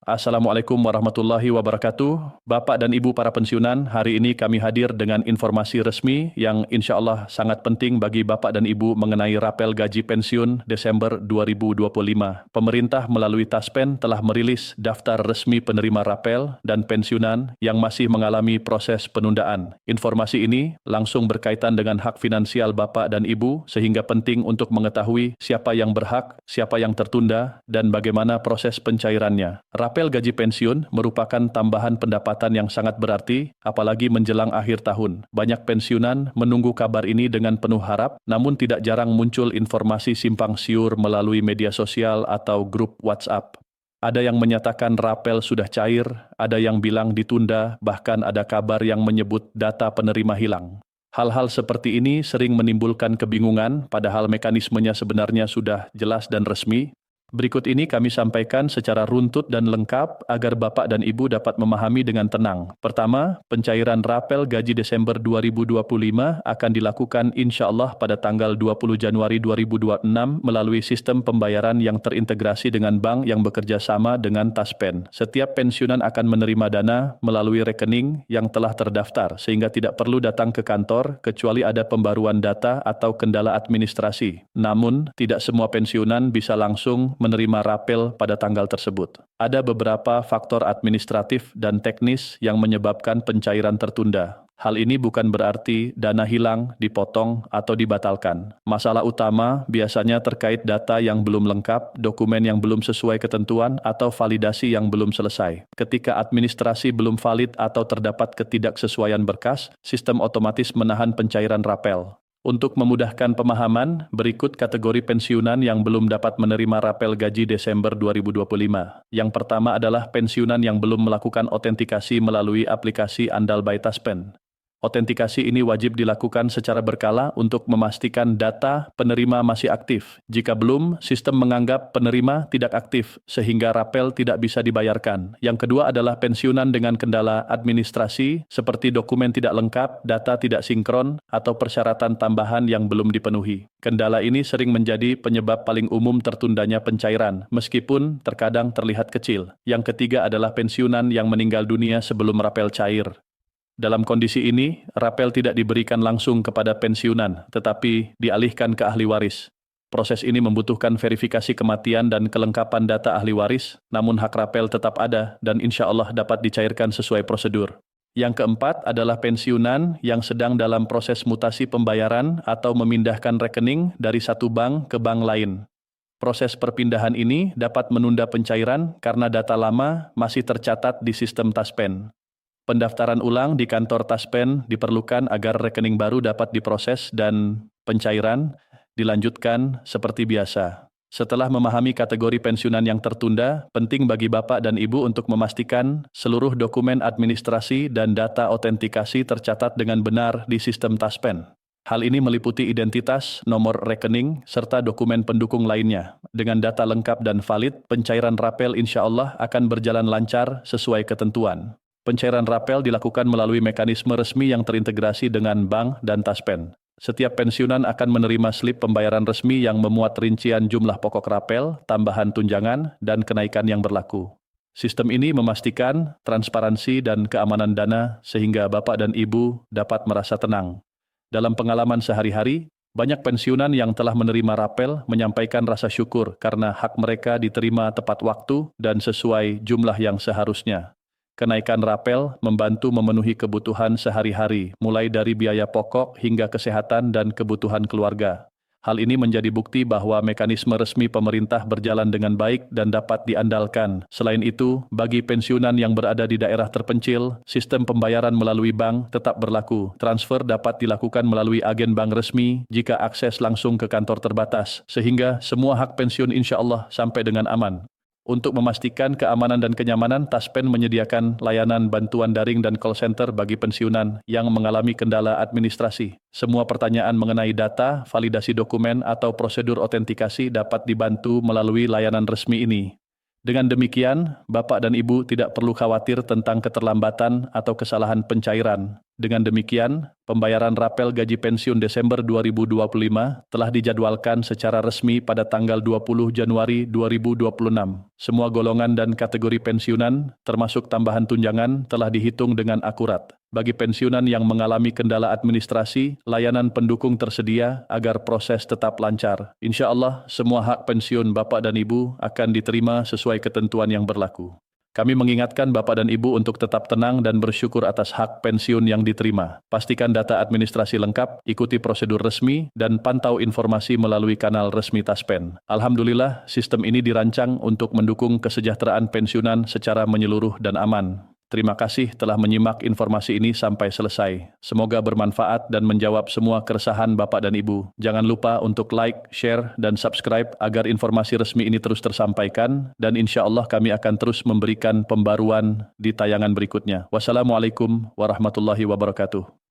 Assalamualaikum warahmatullahi wabarakatuh. Bapak dan Ibu para pensiunan, hari ini kami hadir dengan informasi resmi yang insya Allah sangat penting bagi Bapak dan Ibu mengenai rapel gaji pensiun Desember 2025. Pemerintah melalui Taspen telah merilis daftar resmi penerima rapel dan pensiunan yang masih mengalami proses penundaan. Informasi ini langsung berkaitan dengan hak finansial Bapak dan Ibu, sehingga penting untuk mengetahui siapa yang berhak, siapa yang tertunda, dan bagaimana proses pencairannya. Rapel gaji pensiun merupakan tambahan pendapatan yang sangat berarti, apalagi menjelang akhir tahun. Banyak pensiunan menunggu kabar ini dengan penuh harap, namun tidak jarang muncul informasi simpang siur melalui media sosial atau grup WhatsApp. Ada yang menyatakan rapel sudah cair, ada yang bilang ditunda, bahkan ada kabar yang menyebut data penerima hilang. Hal-hal seperti ini sering menimbulkan kebingungan, padahal mekanismenya sebenarnya sudah jelas dan resmi. Berikut ini kami sampaikan secara runtut dan lengkap agar Bapak dan Ibu dapat memahami dengan tenang. Pertama, pencairan rapel gaji Desember 2025 akan dilakukan insya Allah pada tanggal 20 Januari 2026 melalui sistem pembayaran yang terintegrasi dengan bank yang bekerja sama dengan Taspen. Setiap pensiunan akan menerima dana melalui rekening yang telah terdaftar, sehingga tidak perlu datang ke kantor kecuali ada pembaruan data atau kendala administrasi. Namun, tidak semua pensiunan bisa langsung menerima rapel pada tanggal tersebut. Ada beberapa faktor administratif dan teknis yang menyebabkan pencairan tertunda. Hal ini bukan berarti dana hilang, dipotong, atau dibatalkan. Masalah utama biasanya terkait data yang belum lengkap, dokumen yang belum sesuai ketentuan, atau validasi yang belum selesai. Ketika administrasi belum valid atau terdapat ketidaksesuaian berkas, sistem otomatis menahan pencairan rapel. Untuk memudahkan pemahaman, berikut kategori pensiunan yang belum dapat menerima rapel gaji Desember 2025. Yang pertama adalah pensiunan yang belum melakukan autentikasi melalui aplikasi Andal by Taspen. Autentikasi ini wajib dilakukan secara berkala untuk memastikan data penerima masih aktif. Jika belum, sistem menganggap penerima tidak aktif, sehingga rapel tidak bisa dibayarkan. Yang kedua adalah pensiunan dengan kendala administrasi, seperti dokumen tidak lengkap, data tidak sinkron, atau persyaratan tambahan yang belum dipenuhi. Kendala ini sering menjadi penyebab paling umum tertundanya pencairan, meskipun terkadang terlihat kecil. Yang ketiga adalah pensiunan yang meninggal dunia sebelum rapel cair. Dalam kondisi ini, rapel tidak diberikan langsung kepada pensiunan, tetapi dialihkan ke ahli waris. Proses ini membutuhkan verifikasi kematian dan kelengkapan data ahli waris, namun hak rapel tetap ada dan insya Allah dapat dicairkan sesuai prosedur. Yang keempat adalah pensiunan yang sedang dalam proses mutasi pembayaran atau memindahkan rekening dari satu bank ke bank lain. Proses perpindahan ini dapat menunda pencairan karena data lama masih tercatat di sistem Taspen. Pendaftaran ulang di kantor Taspen diperlukan agar rekening baru dapat diproses dan pencairan dilanjutkan seperti biasa. Setelah memahami kategori pensiunan yang tertunda, penting bagi Bapak dan Ibu untuk memastikan seluruh dokumen administrasi dan data autentikasi tercatat dengan benar di sistem Taspen. Hal ini meliputi identitas, nomor rekening, serta dokumen pendukung lainnya. Dengan data lengkap dan valid, pencairan rapel insya Allah akan berjalan lancar sesuai ketentuan. Pencairan rapel dilakukan melalui mekanisme resmi yang terintegrasi dengan bank dan Taspen. Setiap pensiunan akan menerima slip pembayaran resmi yang memuat rincian jumlah pokok rapel, tambahan tunjangan, dan kenaikan yang berlaku. Sistem ini memastikan transparansi dan keamanan dana sehingga Bapak dan Ibu dapat merasa tenang. Dalam pengalaman sehari-hari, banyak pensiunan yang telah menerima rapel menyampaikan rasa syukur karena hak mereka diterima tepat waktu dan sesuai jumlah yang seharusnya. Kenaikan rapel membantu memenuhi kebutuhan sehari-hari, mulai dari biaya pokok hingga kesehatan dan kebutuhan keluarga. Hal ini menjadi bukti bahwa mekanisme resmi pemerintah berjalan dengan baik dan dapat diandalkan. Selain itu, bagi pensiunan yang berada di daerah terpencil, sistem pembayaran melalui bank tetap berlaku. Transfer dapat dilakukan melalui agen bank resmi jika akses langsung ke kantor terbatas, sehingga semua hak pensiun insya Allah sampai dengan aman. Untuk memastikan keamanan dan kenyamanan, Taspen menyediakan layanan bantuan daring dan call center bagi pensiunan yang mengalami kendala administrasi. Semua pertanyaan mengenai data, validasi dokumen, atau prosedur autentikasi dapat dibantu melalui layanan resmi ini. Dengan demikian, Bapak dan Ibu tidak perlu khawatir tentang keterlambatan atau kesalahan pencairan. Dengan demikian, pembayaran rapel gaji pensiun Desember 2025 telah dijadwalkan secara resmi pada tanggal 20 Januari 2026. Semua golongan dan kategori pensiunan, termasuk tambahan tunjangan, telah dihitung dengan akurat. Bagi pensiunan yang mengalami kendala administrasi, layanan pendukung tersedia agar proses tetap lancar. Insya Allah, semua hak pensiun Bapak dan Ibu akan diterima sesuai ketentuan yang berlaku. Kami mengingatkan Bapak dan Ibu untuk tetap tenang dan bersyukur atas hak pensiun yang diterima. Pastikan data administrasi lengkap, ikuti prosedur resmi, dan pantau informasi melalui kanal resmi Taspen. Alhamdulillah, sistem ini dirancang untuk mendukung kesejahteraan pensiunan secara menyeluruh dan aman. Terima kasih telah menyimak informasi ini sampai selesai. Semoga bermanfaat dan menjawab semua keresahan Bapak dan Ibu. Jangan lupa untuk like, share, dan subscribe agar informasi resmi ini terus tersampaikan, dan insya Allah kami akan terus memberikan pembaruan di tayangan berikutnya. Wassalamualaikum warahmatullahi wabarakatuh.